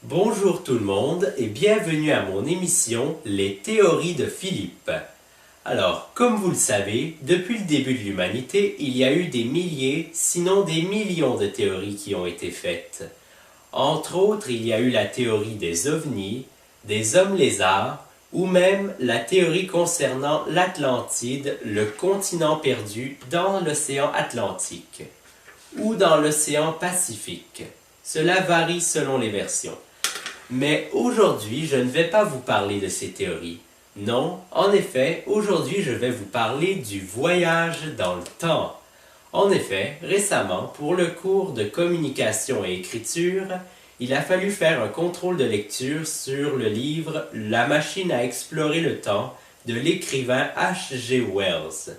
Bonjour tout le monde et bienvenue à mon émission Les théories de Philippe. Alors, comme vous le savez, depuis le début de l'humanité, il y a eu des milliers, sinon des millions de théories qui ont été faites. Entre autres, il y a eu la théorie des ovnis, des hommes lézards, ou même la théorie concernant l'Atlantide, le continent perdu dans l'océan Atlantique, ou dans l'océan Pacifique. Cela varie selon les versions. Mais aujourd'hui, je ne vais pas vous parler de ces théories. Non, en effet, aujourd'hui, je vais vous parler du voyage dans le temps. En effet, récemment, pour le cours de communication et écriture, il a fallu faire un contrôle de lecture sur le livre La machine à explorer le temps de l'écrivain H.G. Wells.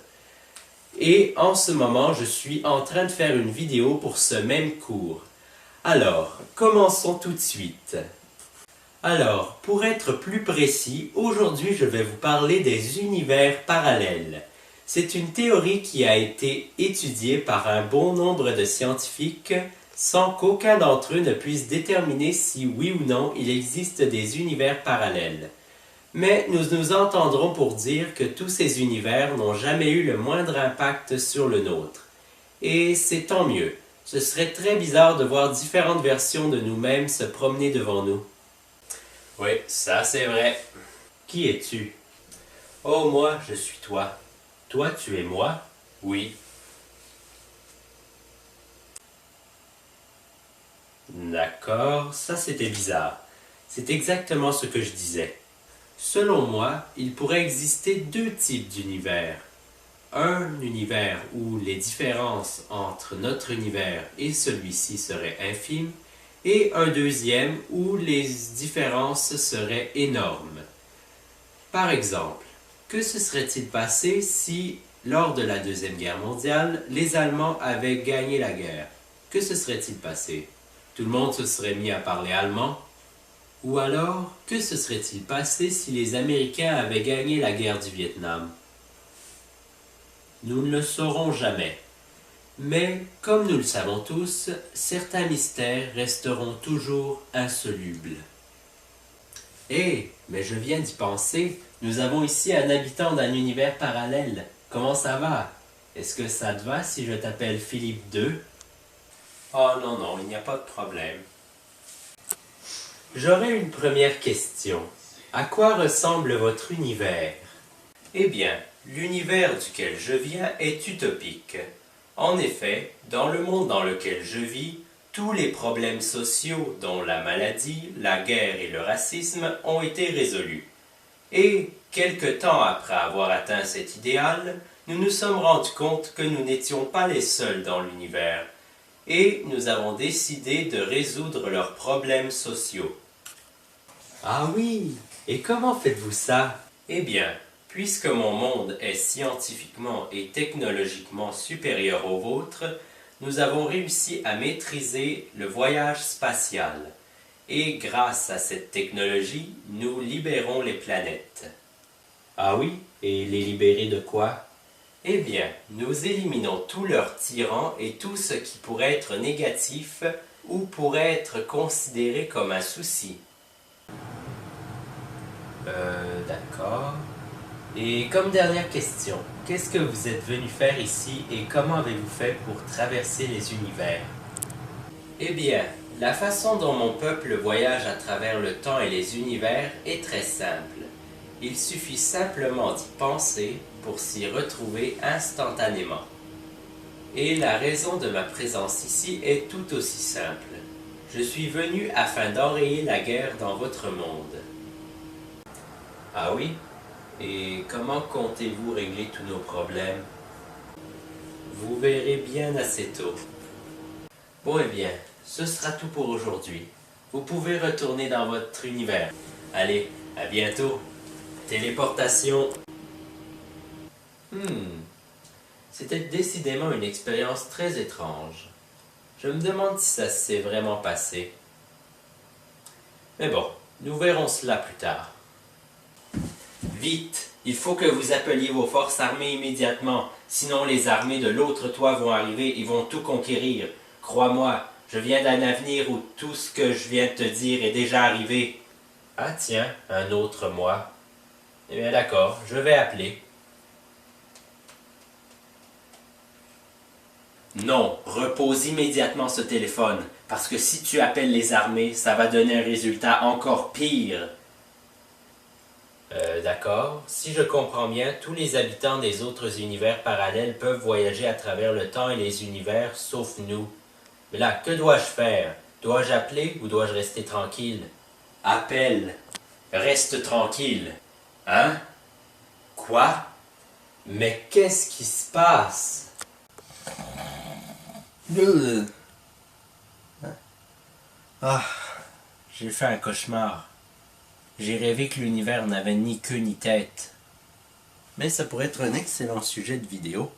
Et en ce moment, je suis en train de faire une vidéo pour ce même cours. Alors, commençons tout de suite. Alors, pour être plus précis, aujourd'hui je vais vous parler des univers parallèles. C'est une théorie qui a été étudiée par un bon nombre de scientifiques sans qu'aucun d'entre eux ne puisse déterminer si oui ou non il existe des univers parallèles. Mais nous nous entendrons pour dire que tous ces univers n'ont jamais eu le moindre impact sur le nôtre. Et c'est tant mieux. Ce serait très bizarre de voir différentes versions de nous-mêmes se promener devant nous. Oui, ça c'est vrai. Qui es-tu? Oh, moi, je suis toi. Toi, tu es moi? Oui. D'accord, ça c'était bizarre. C'est exactement ce que je disais. Selon moi, il pourrait exister deux types d'univers. Un univers où les différences entre notre univers et celui-ci seraient infimes, et un deuxième où les différences seraient énormes. Par exemple, que se serait-il passé si, lors de la Deuxième Guerre mondiale, les Allemands avaient gagné la guerre? Que se serait-il passé? Tout le monde se serait mis à parler allemand? Ou alors, que se serait-il passé si les Américains avaient gagné la guerre du Vietnam? Nous ne le saurons jamais. Mais, comme nous le savons tous, certains mystères resteront toujours insolubles. Mais je viens d'y penser, nous avons ici un habitant d'un univers parallèle. Comment ça va? Est-ce que ça te va si je t'appelle Philippe 2? Oh non, non, il n'y a pas de problème. J'aurais une première question. À quoi ressemble votre univers? Eh bien, l'univers duquel je viens est utopique. En effet, dans le monde dans lequel je vis, tous les problèmes sociaux, dont la maladie, la guerre et le racisme, ont été résolus. Et, quelque temps après avoir atteint cet idéal, nous nous sommes rendus compte que nous n'étions pas les seuls dans l'univers, et nous avons décidé de résoudre leurs problèmes sociaux. Ah oui, et comment faites-vous ça? Eh bien, puisque mon monde est scientifiquement et technologiquement supérieur au vôtre, nous avons réussi à maîtriser le voyage spatial. Et grâce à cette technologie, nous libérons les planètes. Ah oui? Et les libérer de quoi? Eh bien, nous éliminons tous leurs tyrans et tout ce qui pourrait être négatif ou pourrait être considéré comme un souci. D'accord. Et comme dernière question, qu'est-ce que vous êtes venu faire ici et comment avez-vous fait pour traverser les univers? Eh bien, la façon dont mon peuple voyage à travers le temps et les univers est très simple. Il suffit simplement d'y penser pour s'y retrouver instantanément. Et la raison de ma présence ici est tout aussi simple. Je suis venu afin d'enrayer la guerre dans votre monde. Ah oui? Et comment comptez-vous régler tous nos problèmes? Vous verrez bien assez tôt. Bon eh bien, ce sera tout pour aujourd'hui. Vous pouvez retourner dans votre univers. Allez, à bientôt. Téléportation. C'était décidément une expérience très étrange. Je me demande si ça s'est vraiment passé. Mais bon, nous verrons cela plus tard. Vite, il faut que vous appeliez vos forces armées immédiatement, sinon les armées de l'autre toit vont arriver et vont tout conquérir. Crois-moi, Je viens d'un avenir où tout ce que je viens de te dire est déjà arrivé. Ah tiens, un autre moi. Eh bien d'accord, je vais appeler. Non, repose immédiatement ce téléphone, parce que si tu appelles les armées, ça va donner un résultat encore pire. D'accord. Si je comprends bien, tous les habitants des autres univers parallèles peuvent voyager à travers le temps et les univers, sauf nous. Mais là, que dois-je faire? Dois-je appeler ou dois-je rester tranquille? Appelle. Reste tranquille. Hein? Quoi? Mais qu'est-ce qui se passe? Ah, j'ai fait un cauchemar. J'ai rêvé que l'univers n'avait ni queue ni tête. Mais ça pourrait être un excellent sujet de vidéo.